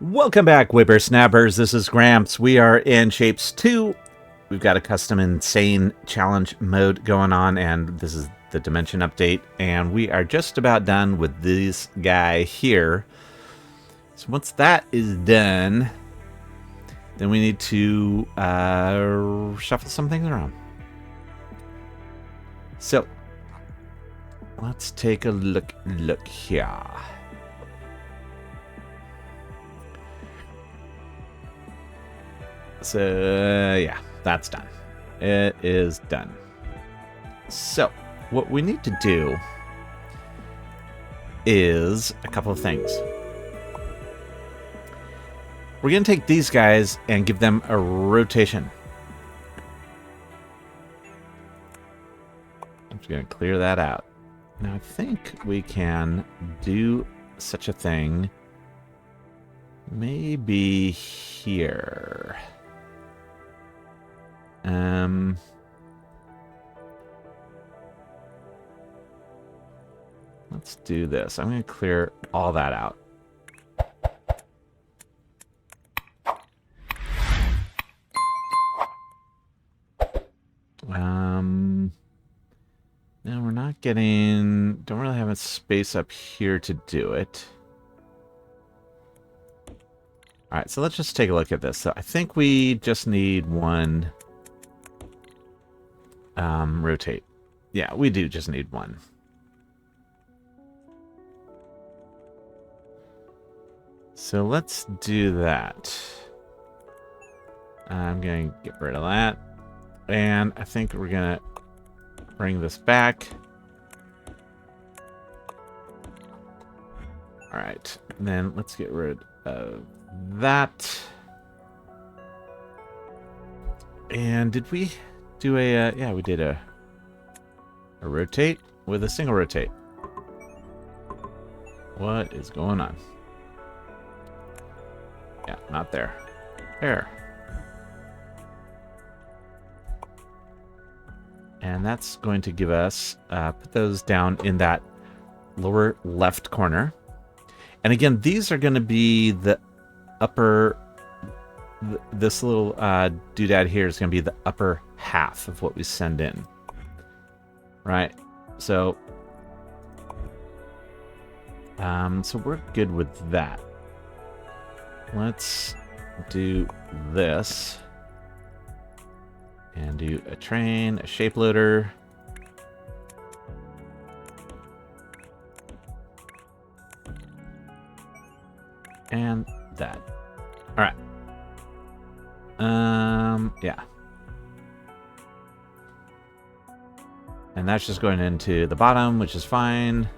Welcome back, whippersnappers. This is Gramps. We are in Shapes 2. We've got a custom insane challenge mode going on, and this is the dimension update. And we are just about done with this guy here. So once that is done, then we need to shuffle some things around. So let's take a look here. So, yeah, that's done. It is done. So, what we need to do is a couple of things. We're going to take these guys and give them a rotation. I'm just going to clear that out. Now, I think we can do such a thing maybe here. Let's do this. I'm going to clear all that out. Now we're not getting, don't really have a space up here to do it. All right, so let's just take a look at this. So I think we just need one rotate. Yeah, we do just need one. So let's do that. I'm going to get rid of that. And I think we're going to bring this back. All right, and then let's get rid of that. And did we do a yeah, we did a rotate with a single rotate. What is going on? Yeah, not there. There. And that's going to give us put those down in that lower left corner. And again, these are going to be the upper, this little doodad here is going to be the upper half of what we send in. Right? So, so we're good with that. Let's do this. And do a train, a shape loader. And that. All right. Yeah. And that's just going into the bottom, which is fine.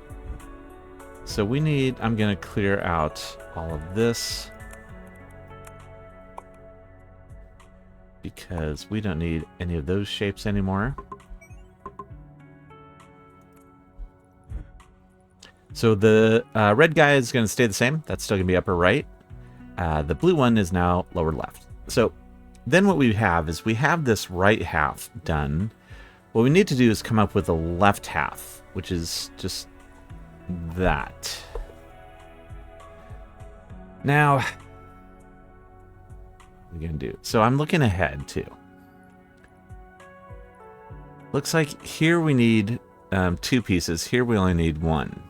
So we need, I'm going to clear out all of this, because we don't need any of those shapes anymore. So the red guy is going to stay the same. That's still going to be upper right. The blue one is now lower left. So then what we have is we have this right half done. What we need to do is come up with a left half, which is just that. Now, we're going to do. So I'm looking ahead too. Looks like here we need two pieces. Here we only need one.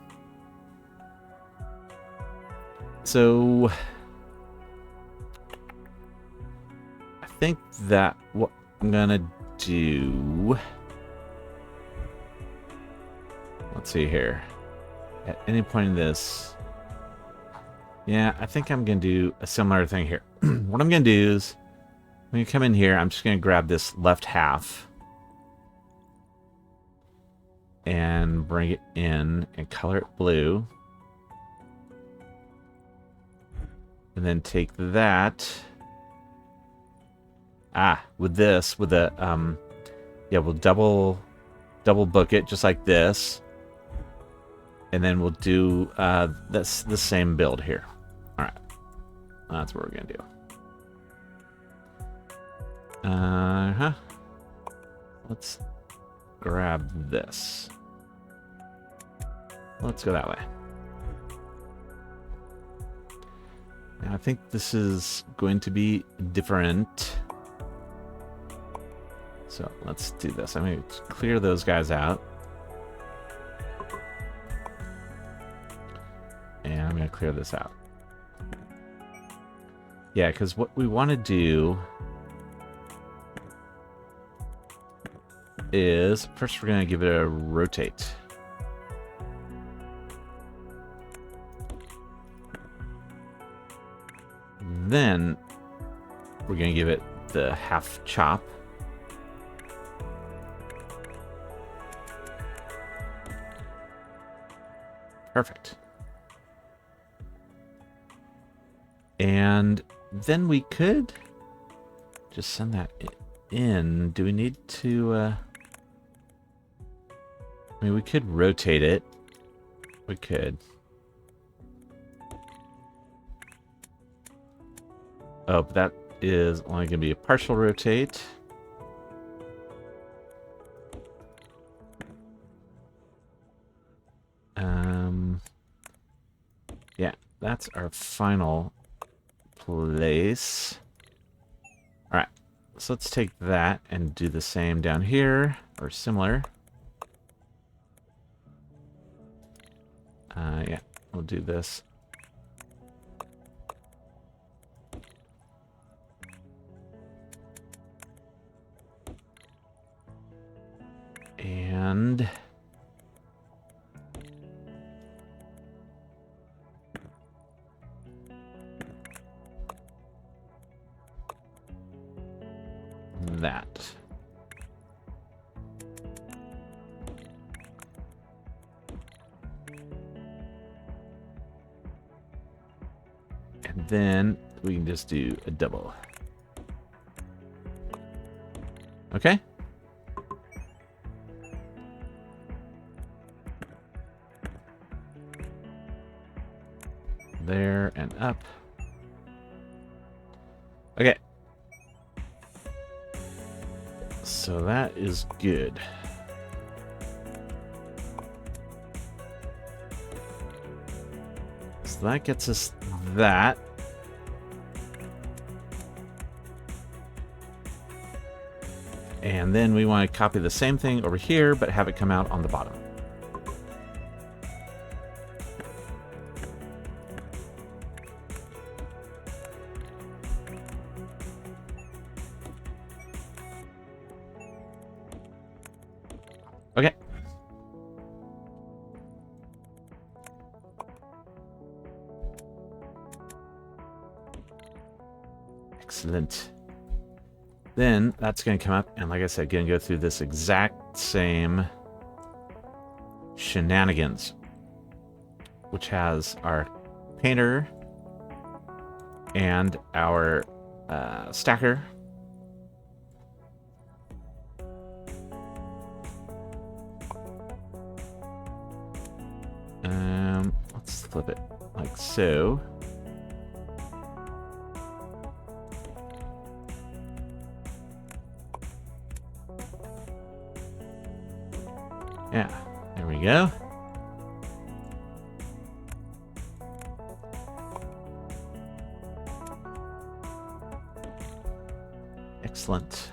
So I think that what I'm going to do, let's see here. At any point in this, yeah, I think I'm going to do a similar thing here. What I'm going to do is, when you come in here, I'm just going to grab this left half and bring it in and color it blue. And then take that. With this, with the, yeah, we'll double book it just like this. And then we'll do the same build here. All right. That's what we're going to do. Let's grab this. Let's go that way. I think this is going to be different. So let's do this. I'm going to clear those guys out. And I'm going to clear this out. Yeah, because what we want to do is, first we're going to give it a rotate. Then we're going to give it the half chop. Perfect. And then we could just send that in. Do we need to... I mean, we could rotate it. We could. Oh, but that is only going to be a partial rotate. Yeah, that's our final place. All right, so let's take that and do the same down here, or similar. Yeah, we'll do this. And that. And then we can just do a double. Okay? There and up. Okay. So that is good. So that gets us that. And then we want to copy the same thing over here, but have it come out on the bottom. Okay. Excellent. Then that's going to come up, and like I said, going to go through this exact same shenanigans, which has our painter and our stacker. Let's flip it like so. Yeah, there we go. Excellent.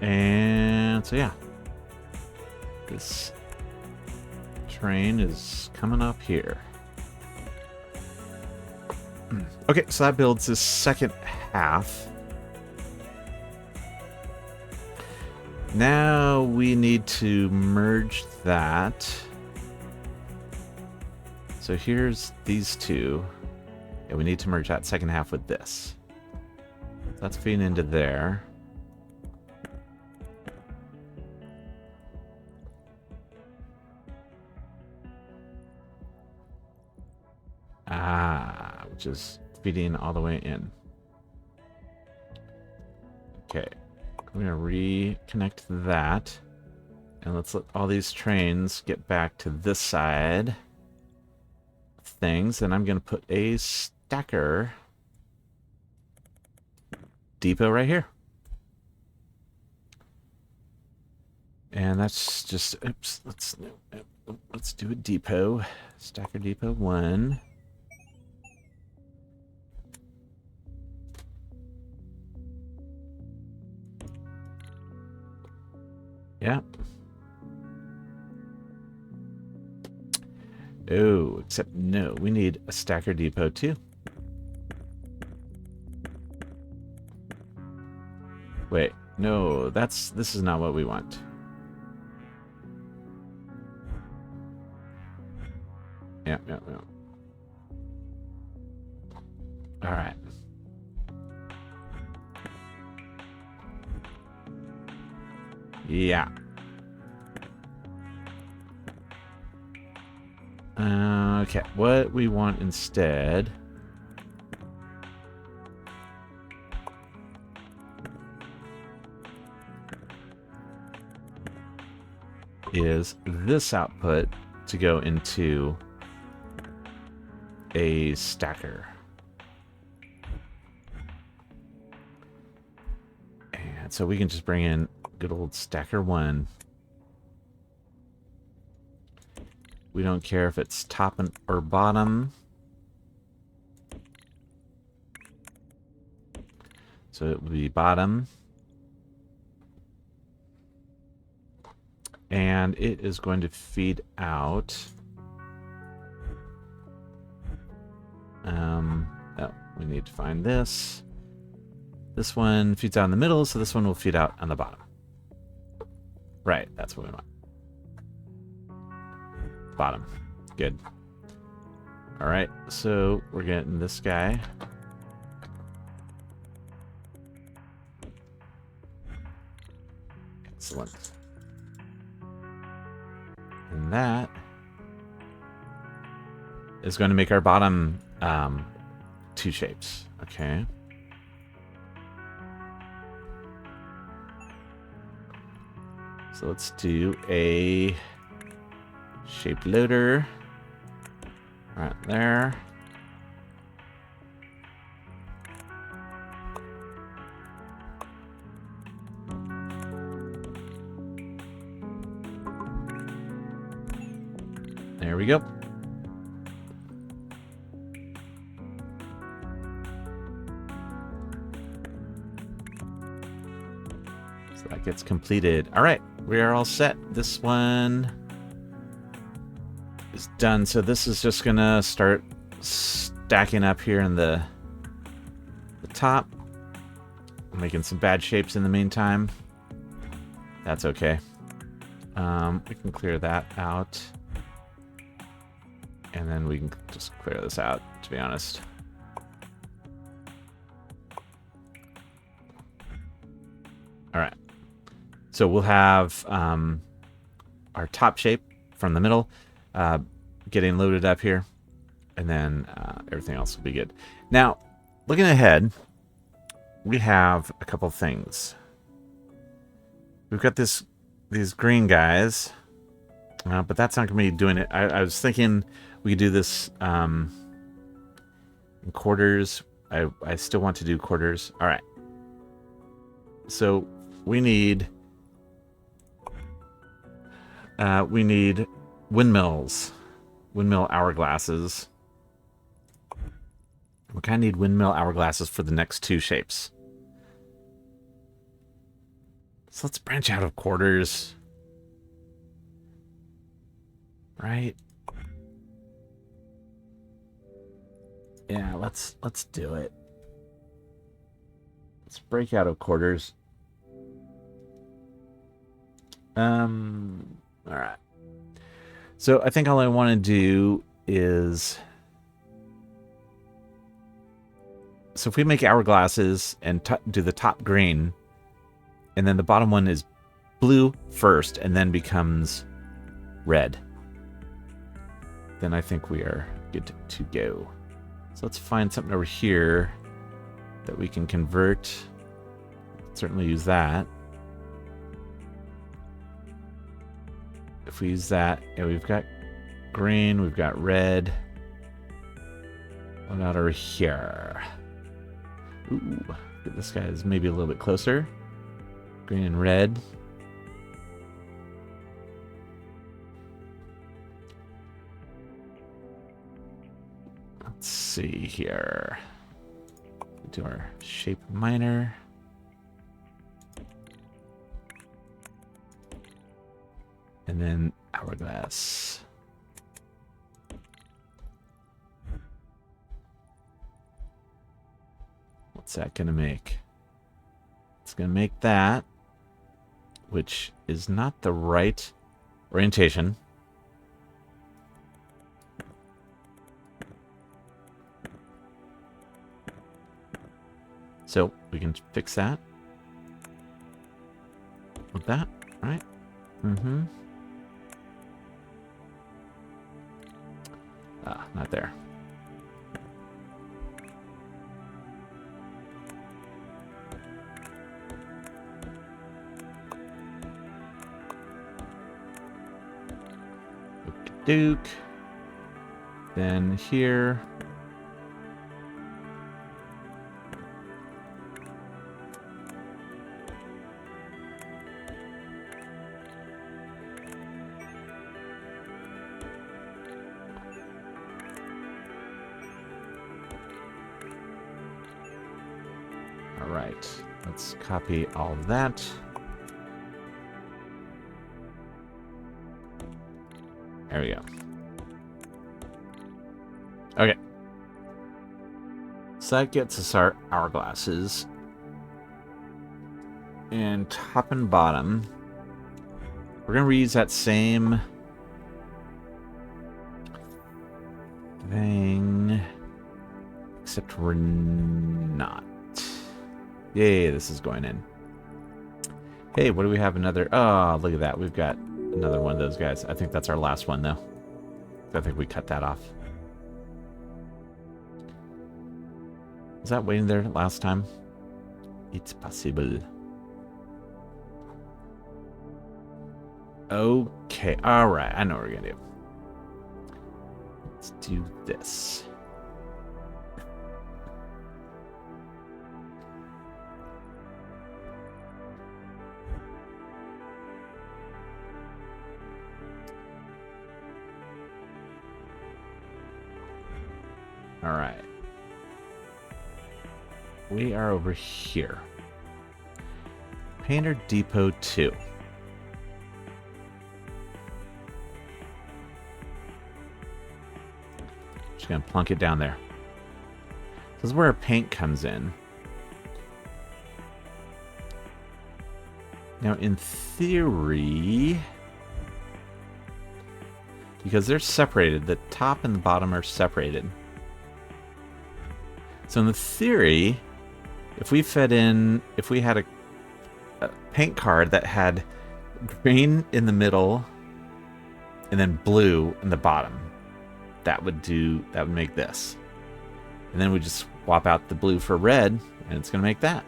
And so yeah, this train is coming up here. Okay, so that builds this second half. Now we need to merge that. So here's these two. Yeah, we need to merge that second half with this. That's feeding into there. Which is feeding all the way in. Okay, I'm gonna reconnect that, and let's let all these trains get back to this side of things. And I'm gonna put a stacker depot right here. And that's just, oops, let's do a depot. Stacker depot 1. Yeah. Oh, except no, we need a stacker depot 2. Wait, no, this is not what we want. Yeah. All right. Yeah. Okay, what we want instead is this output to go into a stacker. And so we can just bring in good old stacker 1. We don't care if it's top or bottom. So it would be bottom. And it is going to feed out. Oh, we need to find this. This one feeds out in the middle, so this one will feed out on the bottom. Right, that's what we want. Bottom. Good. All right, so we're getting this guy. Excellent. And that is going to make our bottom 2 shapes. Okay. So let's do a shape loader right there. There we go. So that gets completed. All right, we are all set. This one is done. So this is just gonna start stacking up here in the top. I'm making some bad shapes in the meantime. That's okay. We can clear that out. And then we can just clear this out, to be honest. All right. So we'll have our top shape from the middle getting loaded up here. And then everything else will be good. Now, looking ahead, we have a couple things. We've got these green guys. But that's not going to be doing it. I was thinking we could do this in quarters. I still want to do quarters. All right. So we need windmills, windmill hourglasses. We kind of need windmill hourglasses for the next 2 shapes. So let's branch out of quarters. Right? Yeah, let's do it. Let's break out of quarters. All right. So I think all I want to do is, so if we make hourglasses and do the top green, and then the bottom one is blue first and then becomes red, then I think we are good to go. So let's find something over here that we can convert. Certainly use that. If we use that, yeah, we've got green, we've got red. What about over here? Ooh, this guy is maybe a little bit closer. Green and red. see here. Do our shape minor. And then hourglass. What's that going to make? It's going to make that, which is not the right orientation. So we can fix that with that, right? Mm-hmm. Ah, not there. Duke. Then here. All right, let's copy all that. There we go. Okay. So that gets us our hourglasses. And top and bottom, we're going to reuse that same thing, except we're not. Yay, this is going in. Hey, what do we have? Another... Oh, look at that. We've got another one of those guys. I think that's our last one, though. I think we cut that off. Was that waiting there last time? It's possible. Okay, alright. I know what we're going to do. Let's do this. Alright. We are over here. Painter Depot 2. Just gonna plunk it down there. This is where our paint comes in. Now, in theory, because they're separated, the top and the bottom are separated. So in the theory, if we fed in, if we had a paint card that had green in the middle and then blue in the bottom, that would make this. And then we just swap out the blue for red, and it's going to make that.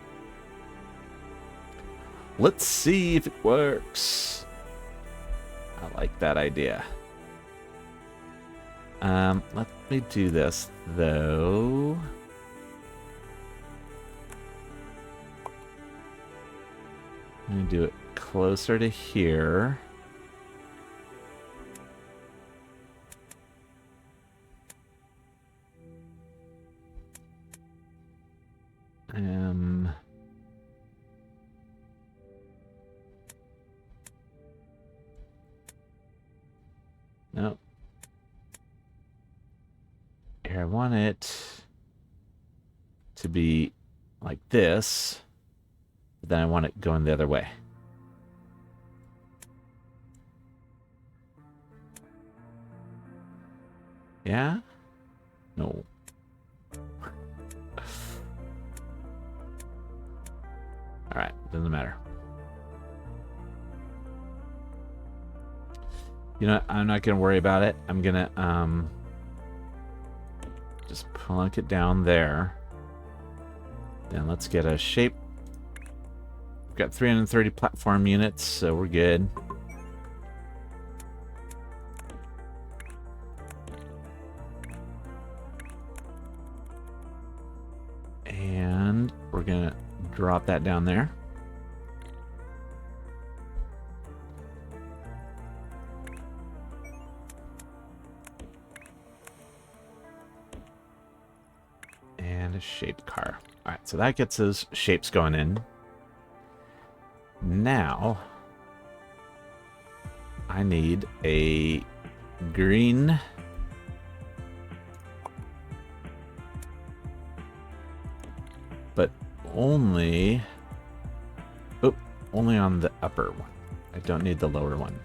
Let's see if it works. I like that idea. Let me do this, though. I'm going to do it closer to here. Nope. Here, I want it to be like this. But then I want it going the other way. Yeah? No. Alright, doesn't matter. You know, I'm not going to worry about it. I'm going to just plunk it down there. Then let's get a shape. We've got 330 platform units, so we're good. And we're going to drop that down there. A shape car. All right, so that gets those shapes going in. Now, I need a green but only only on the upper one. I don't need the lower one.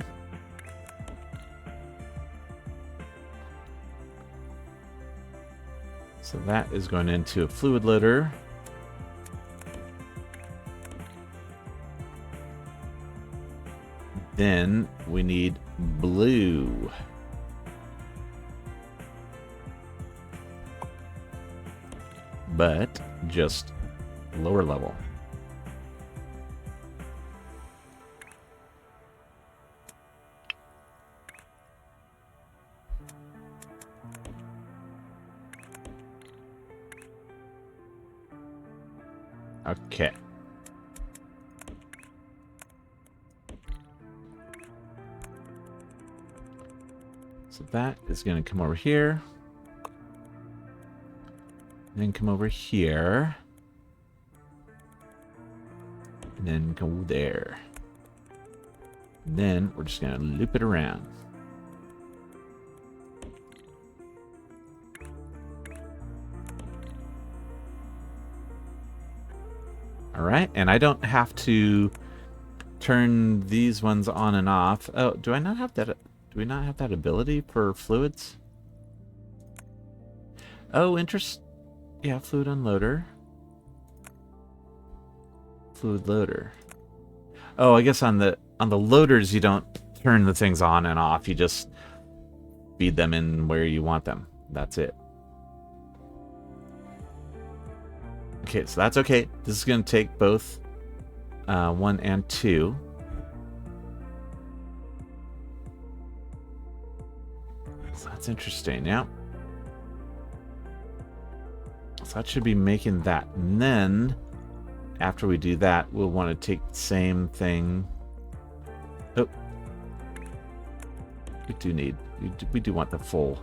So that is going into a fluid loader. Then we need blue. But just lower level. Okay. So that is going to come over here. And then come over here. And then go there. And then we're just going to loop it around. All right, and I don't have to turn these ones on and off. Oh, do I not have that? Do we not have that ability for fluids? Oh, yeah, fluid unloader. Fluid loader. Oh, I guess on the loaders you don't turn the things on and off. You just feed them in where you want them. That's it. Okay, so that's okay. This is going to take both 1 and 2. So that's interesting, yeah. So that should be making that. And then, after we do that, we'll want to take the same thing. Oh. We do want the full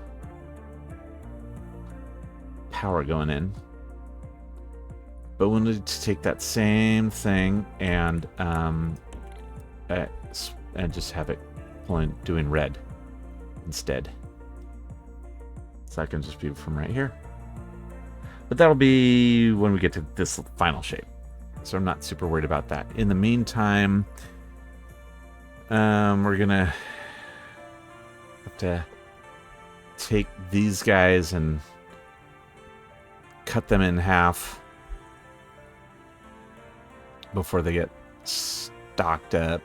power going in. But we'll need to take that same thing and just have it doing red instead. So that can just be from right here. But that'll be when we get to this final shape. So I'm not super worried about that. In the meantime, we're gonna have to take these guys and cut them in half before they get stocked up.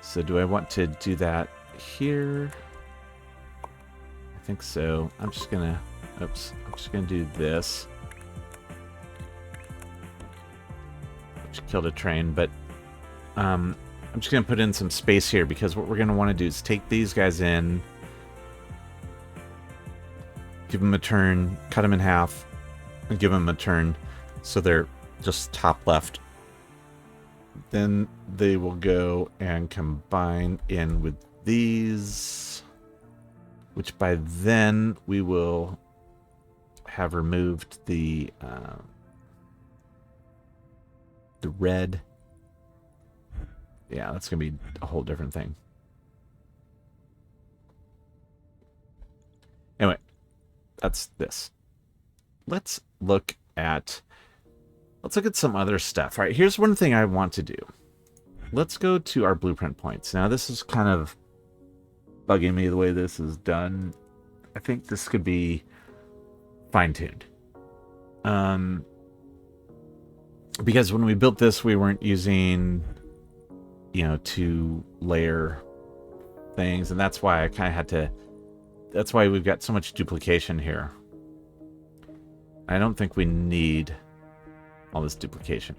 So do I want to do that here? I think so. I'm just gonna do this. Which killed a train, but I'm just gonna put in some space here because what we're gonna want to do is take these guys in, give them a turn, cut them in half, and give them a turn. So they're just top left. Then they will go and combine in with these, which by then we will have removed the red. Yeah, that's going to be a whole different thing. Anyway, that's this. Let's look at some other stuff. All right, here's one thing I want to do. Let's go to our blueprint points. Now, this is kind of bugging me the way this is done. I think this could be fine-tuned. Because when we built this, we weren't using, 2-layer things, and that's why I kind of had to... That's why we've got so much duplication here. I don't think we need all this duplication.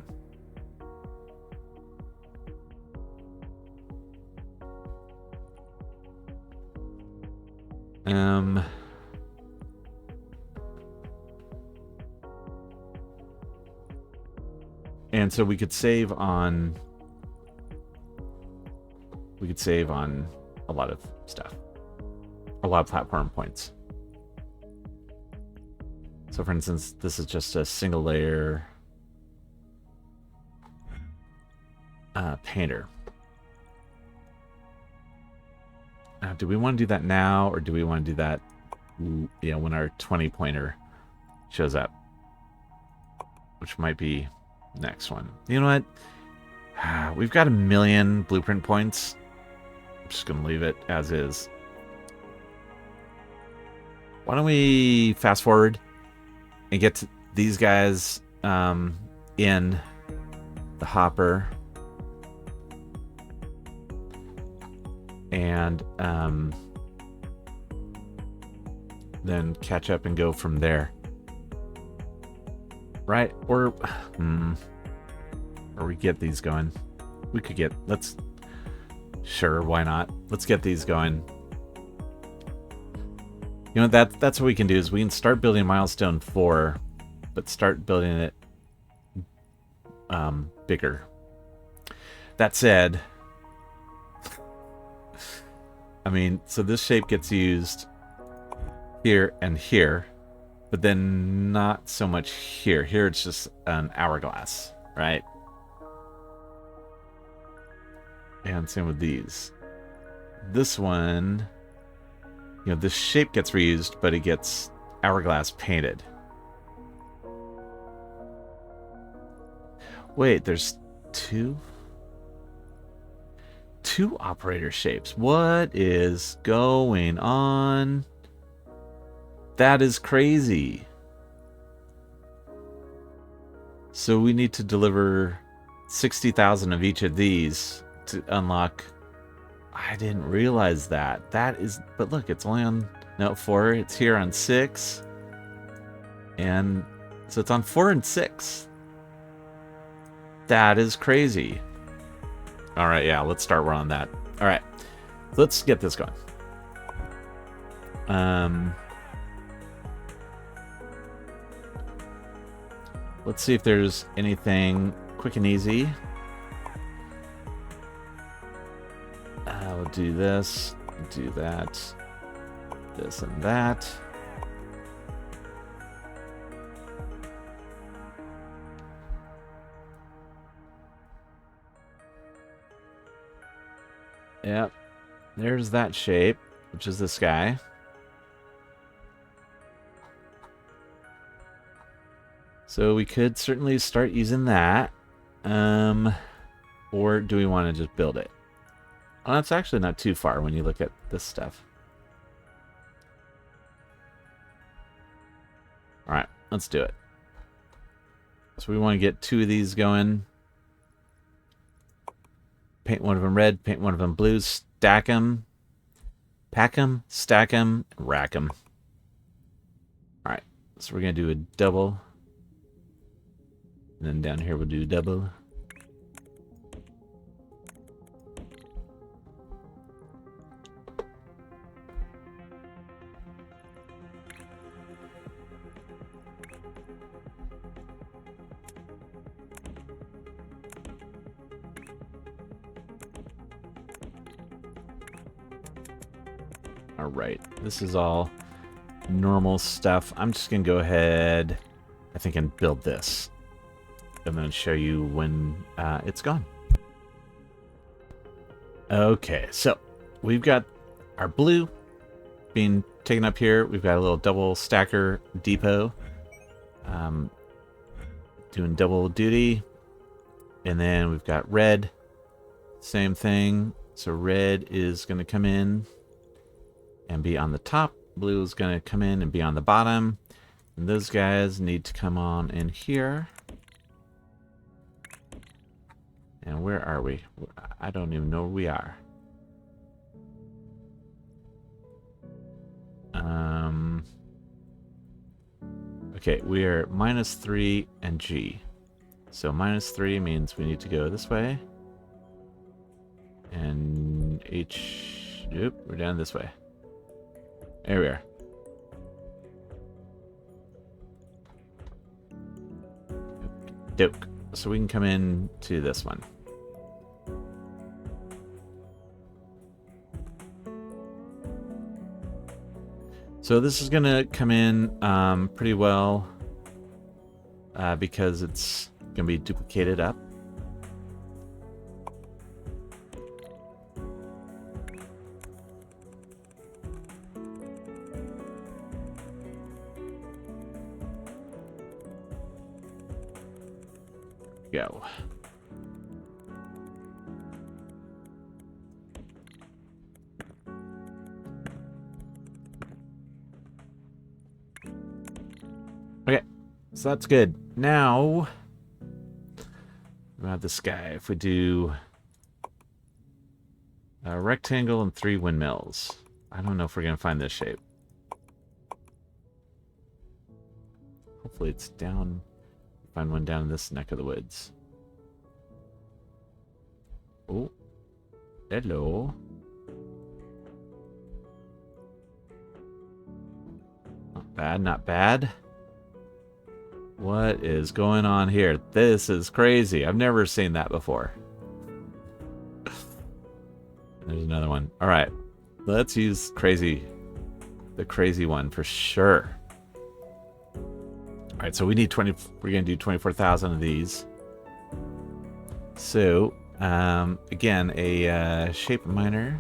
And so we could save on a lot of stuff. A lot of platform points. So for instance, this is just a single layer painter. Do we want to do that now, or do we want to do that when our 20 pointer shows up? Which might be next one. You know what? We've got 1 million blueprint points. I'm just going to leave it as is. Why don't we fast forward and get to these guys in the hopper. And then catch up and go from there. Right? Or we get these going. We could get, sure, why not? Let's get these going. You know, that's what we can do, is we can start building milestone 4, but start building it bigger. That said, I mean, so this shape gets used here and here, but then not so much here. Here it's just an hourglass, right? And same with these. This one, you know, this shape gets reused, but it gets hourglass painted. Wait, there's two operator shapes. What is going on? That is crazy. So we need to deliver 60,000 of each of these to unlock. I didn't realize that. That is, but look, it's only on, no, 4. It's here on 6. And so it's on 4 and 6. That is crazy. All right, yeah, let's start on that. All right, let's get this going. Let's see if there's anything quick and easy. We'll do this, do that, this and that. Yep, there's that shape, which is this guy. So we could certainly start using that. Or do we want to just build it? Well, that's actually not too far when you look at this stuff. All right, let's do it. So we want to get 2 of these going. Paint one of them red, paint one of them blue, stack them, pack them, stack them, rack them. All right, so we're going to do a double. And then down here we'll do double. All right, this is all normal stuff. I'm just gonna go ahead, I think, and build this. I'm gonna show you when it's gone. Okay, so we've got our blue being taken up here. We've got a little double stacker depot doing double duty. And then we've got red, same thing. So red is going to come in and be on the top. Blue is going to come in and be on the bottom. And those guys need to come on in here. And where are we? I don't even know where we are. Okay, we are -3 and G. So -3 means we need to go this way. And H, oop, we're down this way. There we are. Doke. So we can come in to this one. So this is going to come in pretty well because it's going to be duplicated up. Go. Okay, so that's good. Now we have this guy. If we do a rectangle and 3 windmills, I don't know if we're gonna find this shape. Hopefully it's down. Find one down in this neck of the woods. Oh, hello. Not bad, not bad. What is going on here? This is crazy. I've never seen that before. There's another one. All right, let's use the crazy one for sure. All right, so we need 20. We're gonna do 24,000 of these. So again, a shape miner.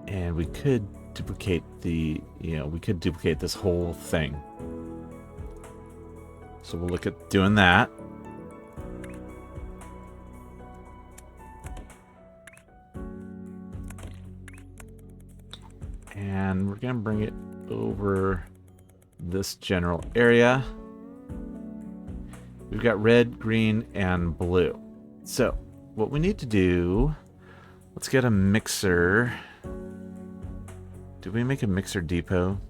And we could duplicate we could duplicate this whole thing. So we'll look at doing that. And we're going to bring it over this general area. We've got red, green, and blue. So what we need to do, let's get a mixer. Did we make a mixer depot?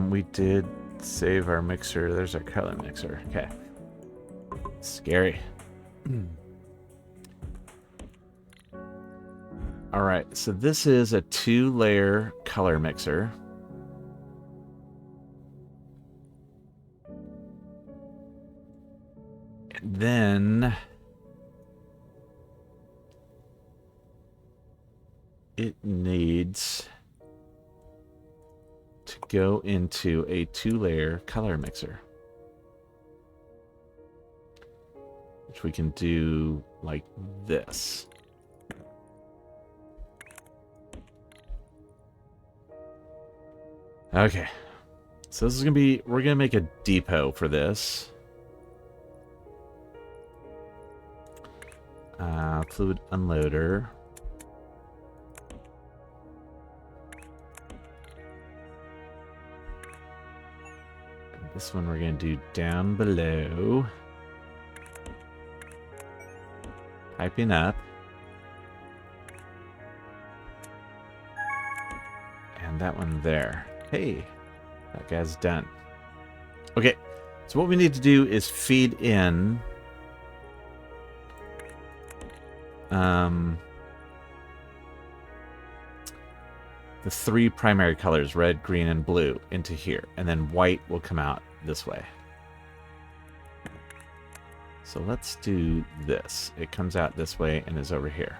We did save our mixer. There's our color mixer. Okay. Scary. All right, so this is a 2-layer color mixer. And then it needs to go into a 2-layer color mixer, which we can do like this. Okay, so this is gonna be, we're gonna make a depot for this. Fluid unloader. This one we're gonna do down below. Piping up. And that one there. Hey, that guy's done. Okay, so what we need to do is feed in the 3 primary colors, red, green, and blue, into here. And then white will come out this way. So let's do this. It comes out this way and is over here.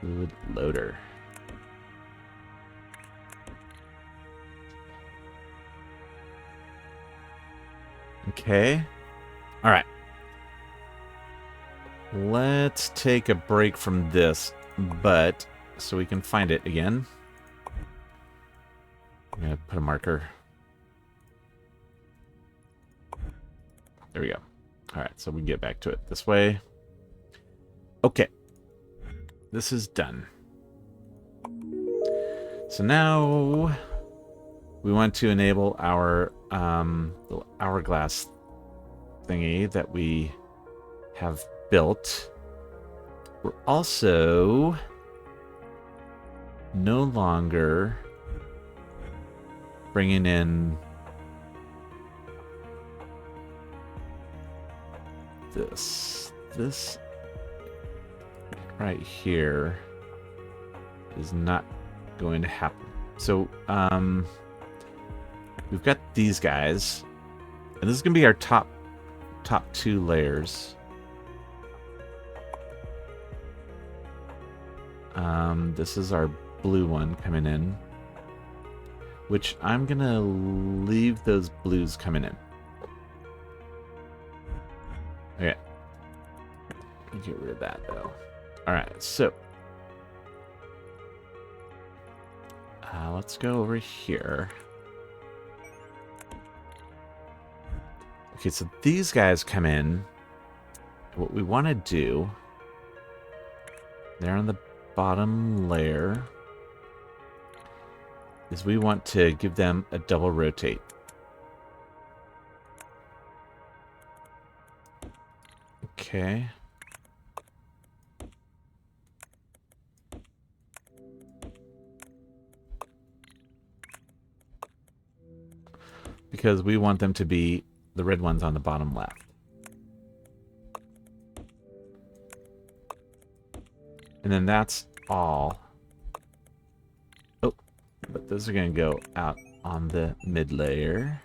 Fluid loader. Okay. All right. Let's take a break from this, but so we can find it again. I'm going to put a marker. There we go. All right, so we can get back to it this way. Okay. This is done. So now we want to enable our little hourglass thingy that we have built. We're also no longer bringing in this right here is not going to happen. So we've got these guys, And this is going to be our top 2 layers. This is our blue one coming in, which I'm going to leave those blues coming in. Okay. Get rid of that, though. All right, so let's go over here. Okay, so these guys come in. What we want to do, they're on the bottom layer, is we want to give them a double rotate. Okay. Because we want them to be the red ones on the bottom left. And then that's all. Oh, but those are going to go out on the mid layer.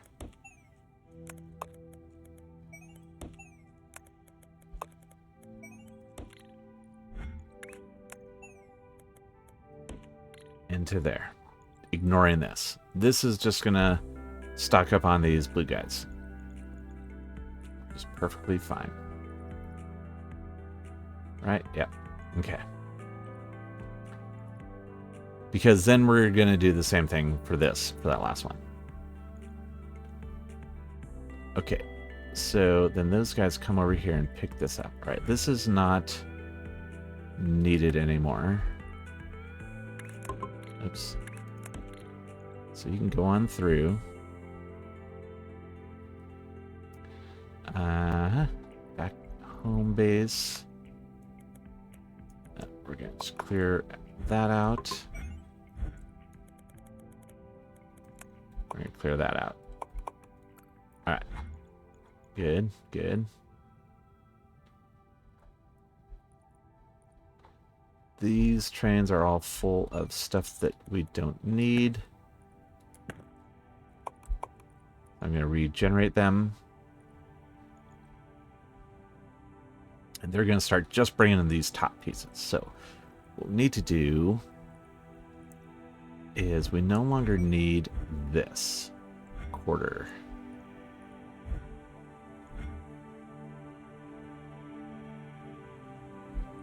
Into there. Ignoring this. This is just going to stock up on these blue guys. Just perfectly fine. Right? Yep. Okay. Because then we're going to do the same thing for this, for that last one. Okay. So then those guys come over here and pick this up. All right. This is not needed anymore. Oops. So you can go on through. Back home base. We're going to just clear that out. We're going to clear that out. Alright. Good, good. These trains are all full of stuff that we don't need. I'm going to regenerate them. And they're going to start just bringing in these top pieces. So what we need to do is we no longer need this quarter.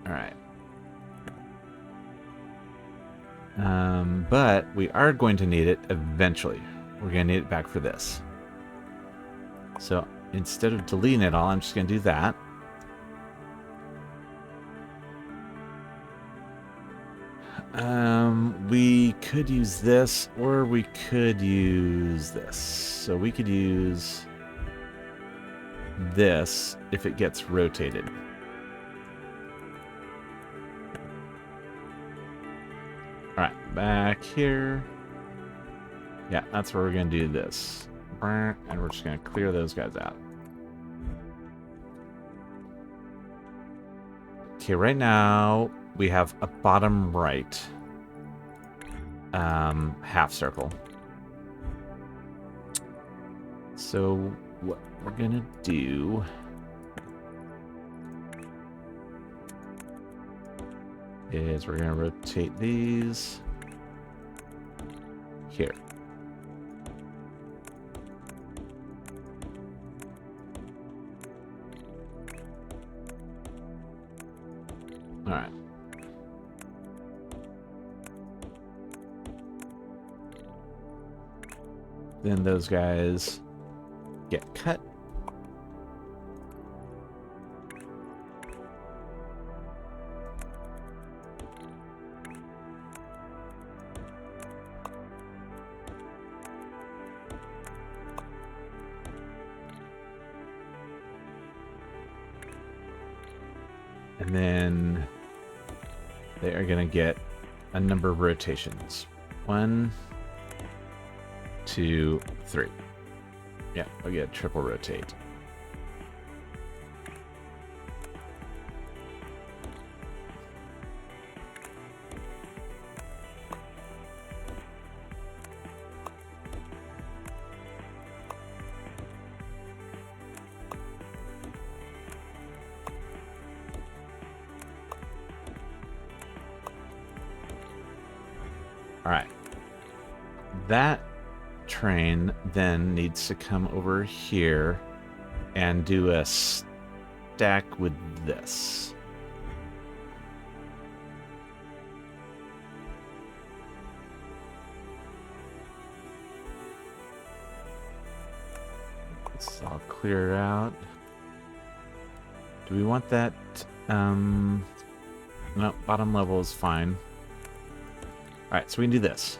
All right. But we are going to need it eventually. We're going to need it back for this. So instead of deleting it all, I'm just going to do that. We could use this, or we could use this. So we could use this if it gets rotated. Alright, back here. Yeah, that's where we're going to do this. And we're just going to clear those guys out. Okay, right now we have a bottom right half circle. So what we're gonna do is we're gonna rotate these here. All right. Then those guys get cut. And then they are going to get a number of rotations. 1, 2, 3. Yeah, I'll get a triple rotate. All right. That train then needs to come over here and do a stack with this. Let's all clear out. Do we want that? No, bottom level is fine. All right, so we can do this.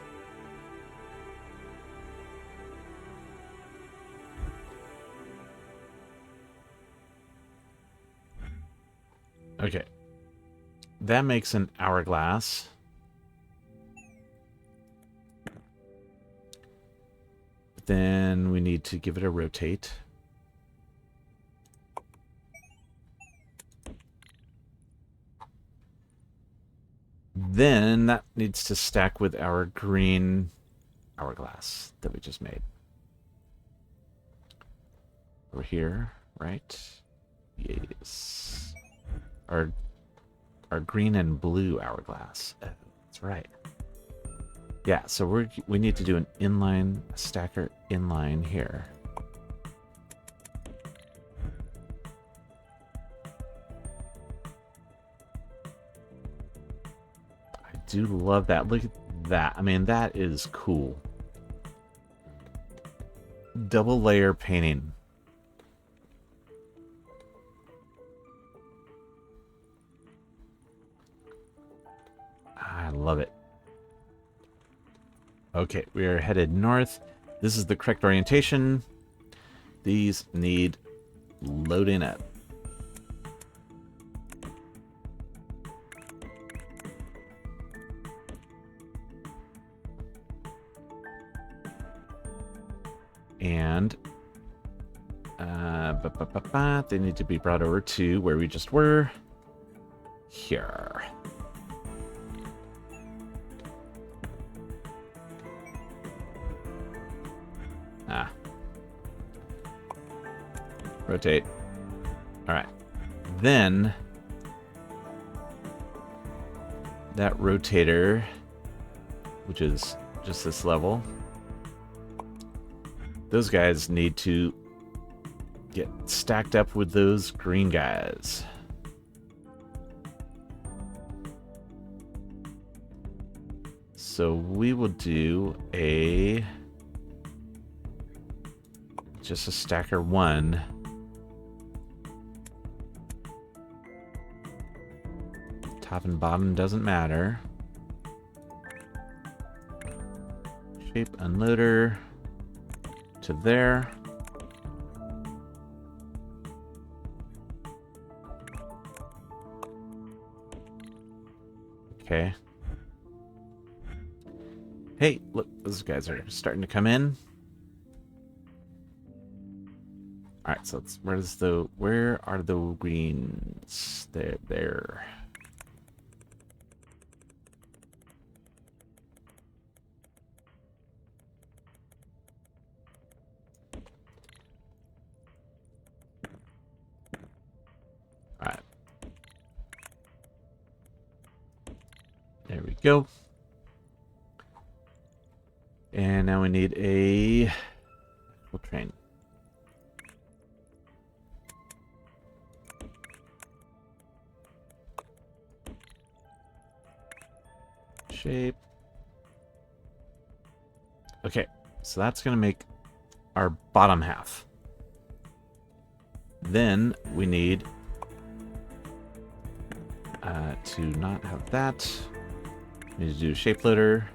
Okay. That makes an hourglass. Then we need to give it a rotate. Then that needs to stack with our green hourglass that we just made. Over here, right? Yes. Our green and blue hourglass. Oh, that's right. Yeah, so we need to do an inline stacker inline here. I do love that. Look at that. I mean, that is cool. Double layer painting. I love it. Okay, we are headed north. This is the correct orientation. These need loading up. And they need to be brought over to where we just were. Here. Rotate. All right. Then that rotator, which is just this level, those guys need to get stacked up with those green guys. So we will do just a stacker 1. Top and bottom doesn't matter. Shape unloader to there. Okay. Hey, look, those guys are starting to come in. All right, so where are the greens? There. All right. There we go. And now we need a full train. Shape. Okay, so that's going to make our bottom half. Then we need to not have that. We need to do a shape loader.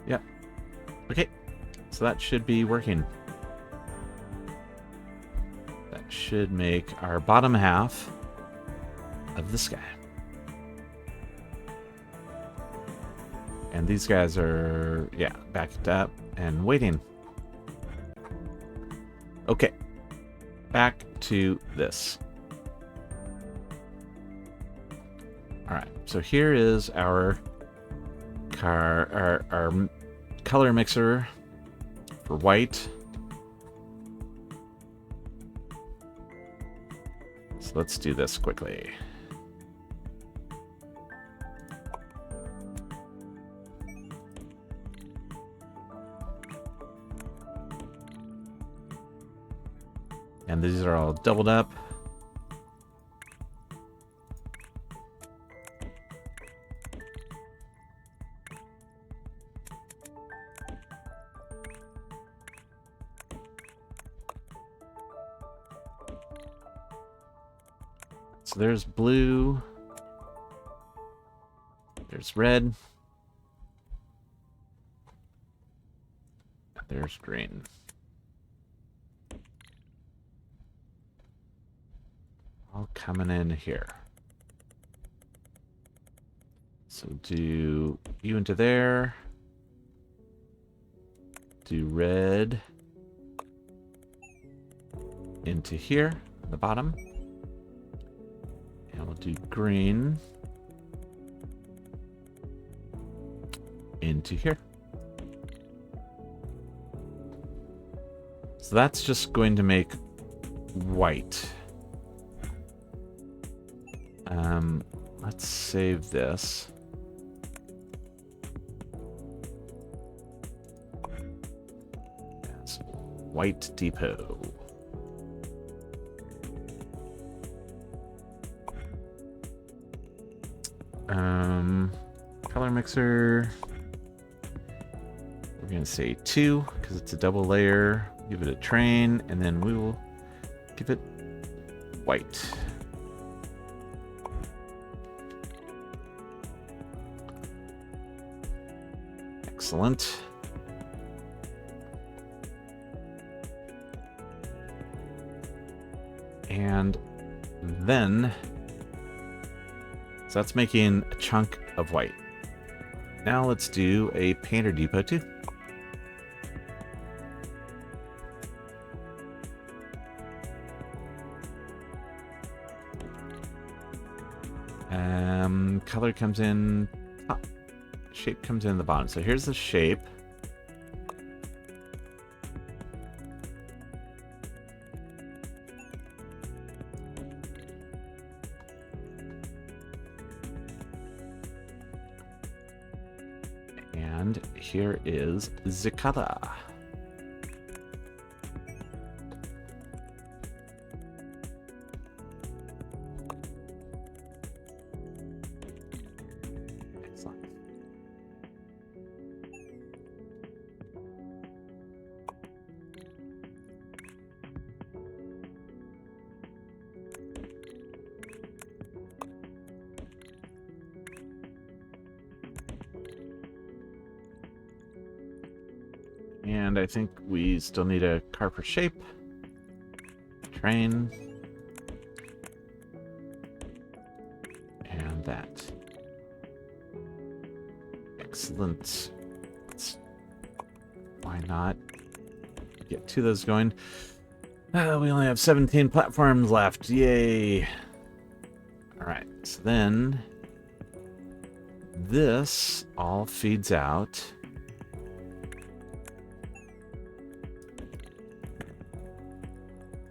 Yep. Okay, so that should be working. That should make our bottom half of this guy. And these guys are, yeah, backed up and waiting. Okay, back to this. All right, so here is our make our color mixer for white. So let's do this quickly. And these are all doubled up. So there's blue. There's red. There's green. All coming in here. So do you into there. Do red into here, on the bottom. And we'll do green into here. So that's just going to make white. Let's save this. That's White Depot. Color mixer. We're gonna say 2 because it's a double layer. Give it a train, and then we will give it white. Excellent. And then, so that's making a chunk of white. Now let's do a painter depot too. Color comes in top. Shape comes in the bottom. So here's the shape. And here is the color. And I think we still need a car for shape. Train. And that. Excellent. Why not get 2 of those going? We only have 17 platforms left. Yay. Alright, so then this all feeds out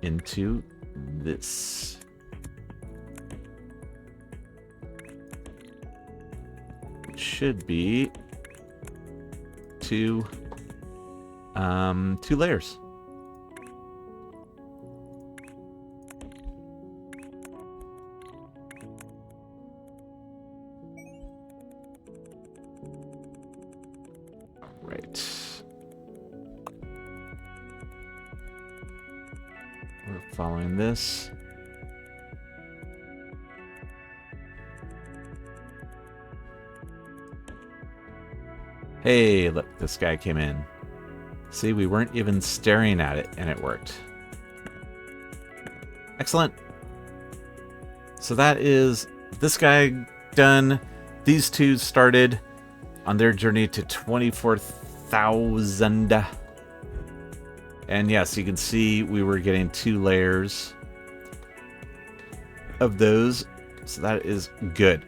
into this. It should be 2 layers. Right. We're following this. Hey, look, this guy came in. See, we weren't even staring at it, and it worked. Excellent. So that is this guy done. These 2 started on their journey to 24,000. And yes, you can see we were getting 2 layers of those. So that is good.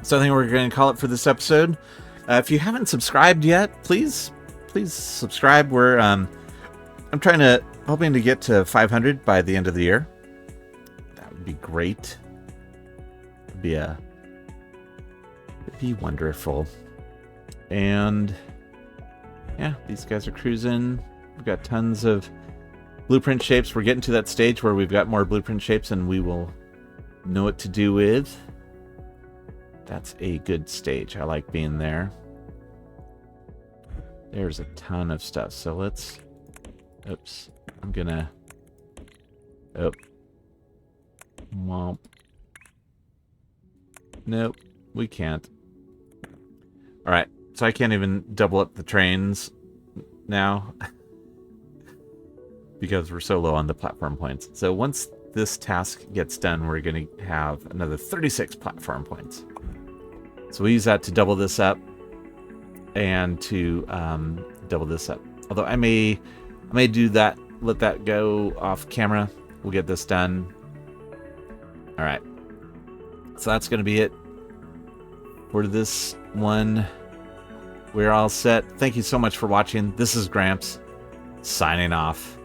So I think we're going to call it for this episode. If you haven't subscribed yet, please subscribe. I'm hoping to get to 500 by the end of the year. That would be great. It'd be wonderful. And yeah, these guys are cruising. We've got tons of blueprint shapes. We're getting to that stage where we've got more blueprint shapes and we will know what to do with. That's a good stage. I like being there. There's a ton of stuff. So let's... Oops. I'm gonna... Oh. Womp. Nope. We can't. Alright. So I can't even double up the trains now. Because we're so low on the platform points. So once this task gets done, we're going to have another 36 platform points. So we use that to double this up and to double this up. Although I may do that, let that go off camera. We'll get this done. All right. So that's going to be it for this one. We're all set. Thank you so much for watching. This is Gramps signing off.